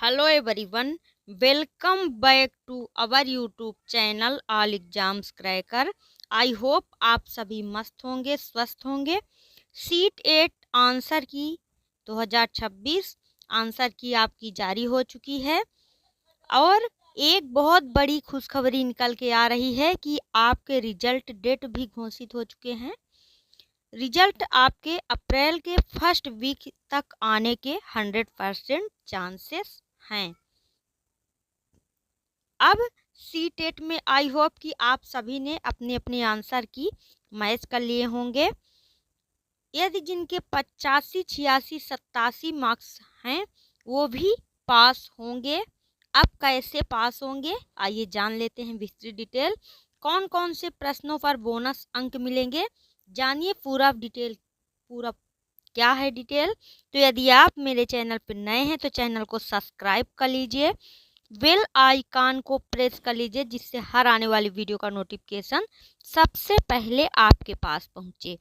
Hello everyone, welcome back to our YouTube channel all exams cracker. I hope आप सभी मस्त होंगे, स्वस्थ होंगे। सीट 8 आंसर की 2026 आंसर की आपकी जारी हो चुकी है और एक बहुत बड़ी खुशखबरी निकल के आ रही है कि आपके रिजल्ट डेट भी घोषित हो चुके हैं। रिजल्ट आपके अप्रैल के फर्स्ट वीक तक आने के 100% चांसेस हैं। अब सी-टेट में आई होप कि आप सभी ने अपने अपने आंसर की मैच कर लिए होंगे। यदि जिनके 85, 86, 87 मार्क्स हैं वो भी पास होंगे। अब कैसे पास होंगे आइए जान लेते हैं विस्तृत डिटेल। कौन कौन से प्रश्नों पर बोनस अंक मिलेंगे जानिए पूरा डिटेल। पूरा क्या है डिटेल। तो यदि आप मेरे चैनल पर नए हैं तो चैनल को सब्सक्राइब कर लीजिए, बेल आइकन को प्रेस कर लीजिए जिससे हर आने वाली वीडियो का नोटिफिकेशन सबसे पहले आपके पास पहुंचे।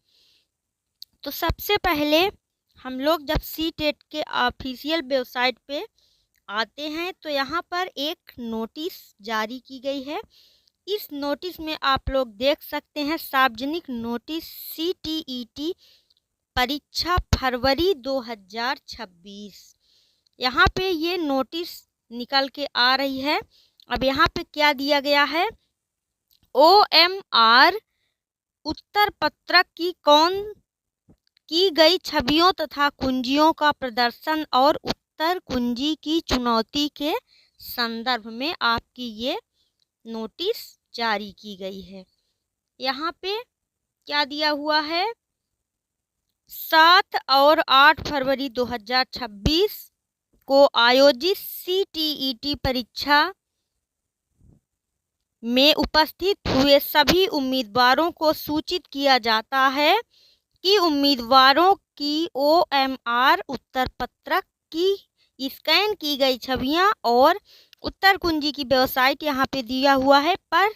तो सबसे पहले हम लोग जब सी-टेट के ऑफिशियल वेबसाइट पे आते हैं तो यहाँ पर एक नोटिस जारी की गई है। इस नोटिस में आप लोग देख सकते हैं सार्वजनिक नोटिस CTET परीक्षा फरवरी 2026। यहाँ पे ये नोटिस निकल के आ रही है। अब यहाँ पे क्या दिया गया है, OMR उत्तर पत्रक की गई छवियों तथा कुंजियों का प्रदर्शन और उत्तर कुंजी की चुनौती के संदर्भ में आपकी ये नोटिस जारी की गई है। यहाँ पे क्या दिया हुआ है, 7 और 8 फरवरी 2026 को आयोजित CTET परीक्षा में उपस्थित हुए सभी उम्मीदवारों को सूचित किया जाता है कि उम्मीदवारों की OMR उत्तर पत्रक की स्कैन की गई छवियां और उत्तर कुंजी की वेबसाइट यहाँ पे दिया हुआ है पर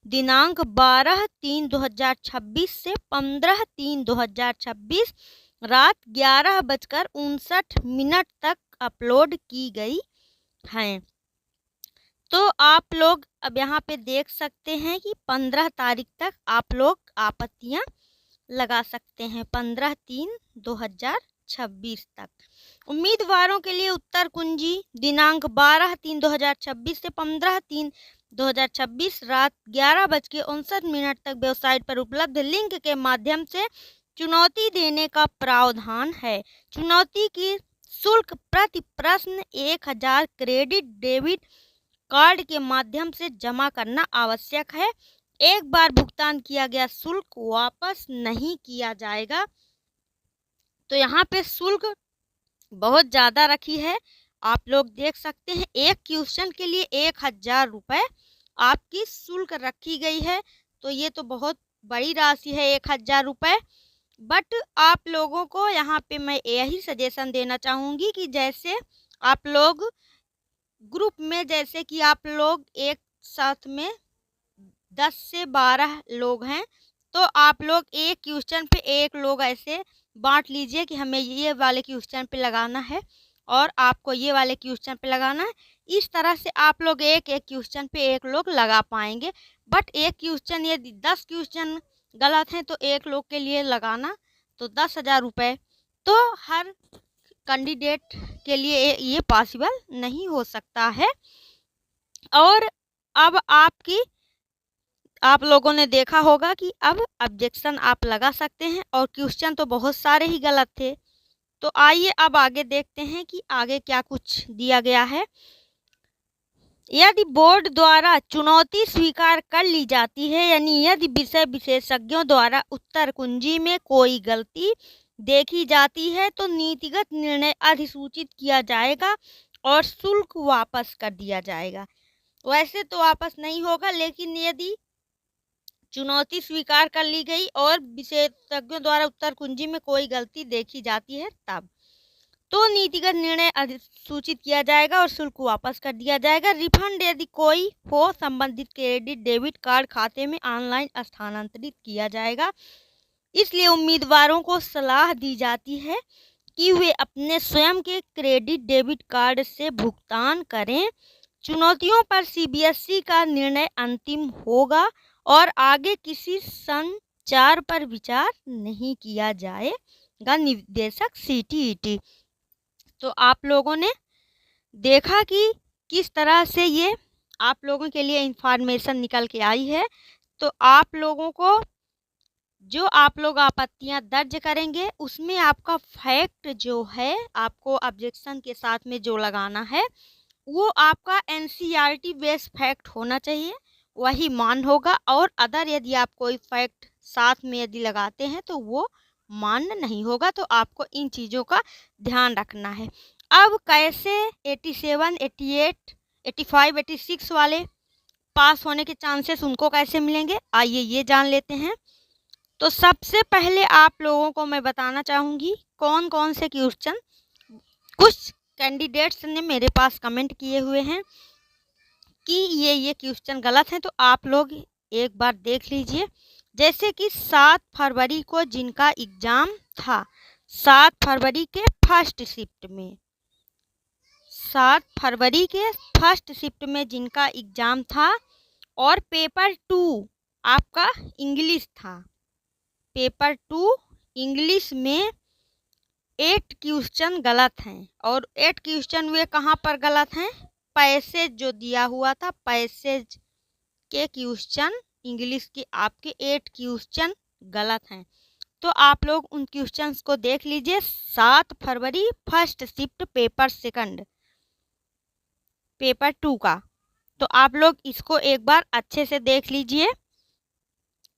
दिनांक 12/3/2026 से 15/3/2026 रात 11:59 तक अपलोड की गई हैं। तो आप लोग अब यहाँ पे देख सकते हैं कि 15 तारीख तक आप लोग आपत्तियां लगा सकते हैं, 15/3/2026 तक। उम्मीदवारों के लिए उत्तर कुंजी दिनांक 12/3/2026 से 15/3/2026 रात 11:59 तक वेबसाइट पर उपलब्ध लिंक के माध्यम से चुनौती देने का प्रावधान है। चुनौती की शुल्क प्रति प्रश्न 1000 क्रेडिट डेबिट कार्ड के माध्यम से जमा करना आवश्यक है। एक बार भुगतान किया गया शुल्क वापस नहीं किया जाएगा। तो यहाँ पे शुल्क बहुत ज़्यादा रखी है, आप लोग देख सकते हैं। एक क्वेश्चन के लिए 1000 रुपये आपकी शुल्क रखी गई है। तो ये तो बहुत बड़ी राशि है 1000 रुपये। बट आप लोगों को यहाँ पे मैं यही सजेशन देना चाहूँगी कि जैसे आप लोग ग्रुप में, जैसे कि आप लोग एक साथ में 10 से 12 लोग हैं तो आप लोग एक क्वेश्चन पे एक लोग ऐसे बांट लीजिए कि हमें ये वाले क्वेश्चन पे लगाना है और आपको ये वाले क्वेश्चन पे लगाना है। इस तरह से आप लोग एक एक क्वेश्चन पे एक लोग लगा पाएंगे। बट एक क्वेश्चन यदि 10 क्वेश्चन गलत हैं तो एक लोग के लिए लगाना तो 10,000 रुपये तो हर कैंडिडेट के लिए ये पॉसिबल नहीं हो सकता है। और अब आप लोगों ने देखा होगा कि अब ऑब्जेक्शन आप लगा सकते हैं और क्वेश्चन तो बहुत सारे ही गलत थे। तो आइए अब आगे देखते हैं कि आगे क्या कुछ दिया गया है। यदि बोर्ड द्वारा चुनौती स्वीकार कर ली जाती है, यानी यदि विषय विशेषज्ञों द्वारा उत्तर कुंजी में कोई गलती देखी जाती है तो नीतिगत निर्णय अधिसूचित किया जाएगा और शुल्क वापस कर दिया जाएगा। वैसे तो वापस नहीं होगा, लेकिन यदि चुनौती स्वीकार कर ली गई और विशेषज्ञों द्वारा उत्तर कुंजी में कोई गलती देखी जाती है तब तो नीतिगत निर्णय अधिसूचित किया जाएगा और शुल्क वापस कर दिया जाएगा। रिफंड यदि कोई हो संबंधित क्रेडिट डेबिट कार्ड खाते में ऑनलाइन स्थानांतरित किया जाएगा। इसलिए उम्मीदवारों को सलाह दी जाती है कि वे अपने स्वयं के क्रेडिट डेबिट कार्ड से भुगतान करें। चुनौतियों पर सीबीएसई का निर्णय अंतिम होगा और आगे किसी संचार पर विचार नहीं किया जाएगा, निदेशक सीटीईटी। तो आप लोगों ने देखा कि किस तरह से ये आप लोगों के लिए इंफॉर्मेशन निकल के आई है। तो आप लोगों को जो आप लोग आपत्तियां दर्ज करेंगे उसमें आपका फैक्ट जो है, आपको ऑब्जेक्शन के साथ में जो लगाना है वो आपका एनसीईआरटी बेस्ड फैक्ट होना चाहिए, वही मान होगा। और अदर यदि आप कोई फैक्ट साथ में यदि लगाते हैं तो वो मान्य नहीं होगा। तो आपको इन चीज़ों का ध्यान रखना है। अब कैसे 87, 88, 85, 86 वाले पास होने के चांसेस उनको कैसे मिलेंगे, आइए ये जान लेते हैं। तो सबसे पहले आप लोगों को मैं बताना चाहूँगी कौन कौन से क्वेश्चन कुछ कैंडिडेट्स ने मेरे पास कमेंट किए हुए हैं कि ये क्वेश्चन गलत हैं। तो आप लोग एक बार देख लीजिए। जैसे कि 7 फरवरी को जिनका एग्ज़ाम था, 7 फरवरी के फर्स्ट शिफ्ट में, 7 फरवरी के फर्स्ट शिफ्ट में जिनका एग्ज़ाम था और पेपर 2 आपका इंग्लिश था। पेपर 2 इंग्लिश में 8 क्वेश्चन गलत हैं। और 8 क्वेश्चन वे कहाँ पर गलत हैं, पैसेज जो दिया हुआ था, पैसेज के क्वेश्चन इंग्लिश के आपके 8 क्वेश्चन गलत हैं। तो आप लोग उन क्वेश्चंस को देख लीजिए। 7 फरवरी first shift paper second, paper 2 का। तो आप लोग इसको एक बार अच्छे से देख लीजिए।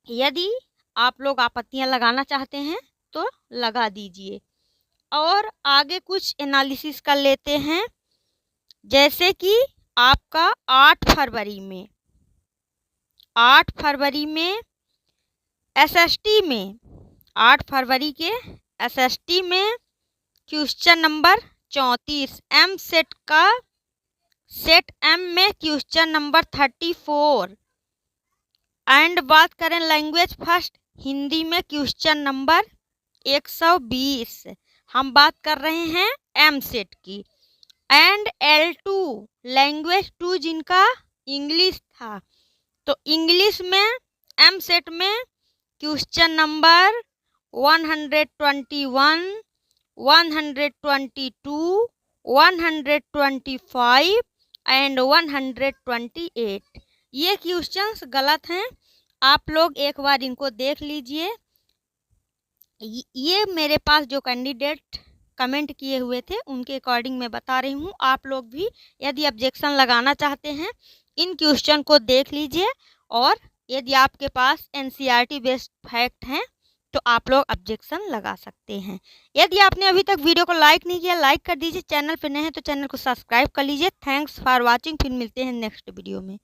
यदि आप लोग आपत्तियां लगाना चाहते हैं तो लगा दीजिए। और आगे कुछ एनालिसिस कर लेते हैं। जैसे कि आपका 8 फरवरी में, 8 फरवरी में एसएसटी में, 8 फरवरी के एसएसटी में क्वेश्चन नंबर 34 एम सेट का, सेट एम में क्वेश्चन नंबर 34। एंड बात करें लैंग्वेज फर्स्ट हिंदी में क्वेश्चन नंबर 120। हम बात कर रहे हैं एम सेट की। एंड L2 लैंग्वेज 2 जिनका इंग्लिश था, तो इंग्लिश में एम सेट में क्वेश्चन नंबर 121, 122, 125 एंड 128 ये क्वेश्चंस गलत हैं। आप लोग एक बार इनको देख लीजिए। ये मेरे पास जो कैंडिडेट कमेंट किए हुए थे उनके अकॉर्डिंग मैं बता रही हूँ। आप लोग भी यदि ऑब्जेक्शन लगाना चाहते हैं इन क्वेश्चन को देख लीजिए। और यदि आपके पास एनसीईआरटी बेस्ड फैक्ट हैं तो आप लोग ऑब्जेक्शन लगा सकते हैं। यदि आपने अभी तक वीडियो को लाइक नहीं किया, लाइक कर दीजिए। चैनल पर नए हैं तो चैनल को सब्सक्राइब कर लीजिए। Thanks for watching. फिर मिलते हैं नेक्स्ट वीडियो में।